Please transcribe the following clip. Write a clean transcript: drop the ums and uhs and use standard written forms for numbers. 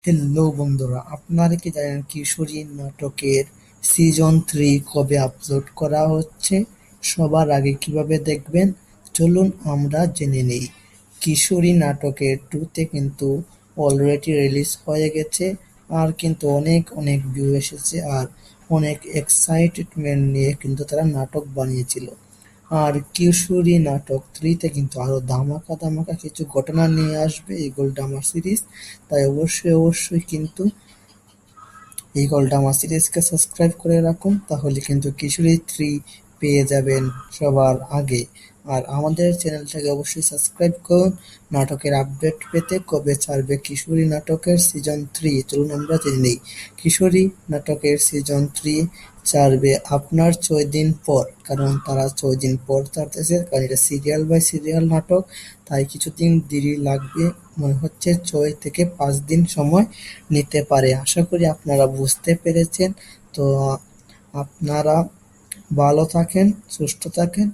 Hello বন্ধুরা, আপনারা কি জানেন কিশোরী নাটকের সিজন 3 কবে আপলোড করা হচ্ছে? সবার আগে কিভাবে দেখবেন, চলুন আমরা জেনে নেই। কিশোরী নাটকের 2তে কিন্তু অলরেডি রিলিজ হয়ে গেছে, আর কিন্তু অনেক অনেক ভিউ এসেছে, আর অনেক এক্সাইটমেন্ট নিয়ে কিন্তু তারা নাটক বানিয়েছিল। আর কিশোরী নাটক 3তে কিন্তু আরো ধামাকা ধামাকা কিছু ঘটনা নিয়ে আসবে এই গোলডামা সিরিজ। তাই অবশ্যই অবশ্যই কিন্তু এই গোলডামা সিরিজকে সাবস্ক্রাইব করে রাখুন, তাহলে কিন্তু কিশোরী 3 পেয়ে যাবেন সবার আগে। আর আমাদের চ্যানেলটাকে অবশ্যই সাবস্ক্রাইব করুন নাটকের আপডেট পেতে। কবে ছাড়বে কিশোরী নাটকের সিজন 3, চলুন আমরা জেনে নেই। কিশোরী নাটকের সিজন 3 ছাড়বে আপনার 6 দিন পর, কারণ তারা 6 দিন পর ছাড়তেছে, কারণ এটা সিরিয়াল বাই সিরিয়াল নাটক, তাই কিছুদিন দেরি লাগবে। মনে হচ্ছে 6 থেকে 5 দিন সময় নিতে পারে। আশা করি আপনারা বুঝতে পেরেছেন। তো আপনারা ভালো থাকেন, সুস্থ থাকেন।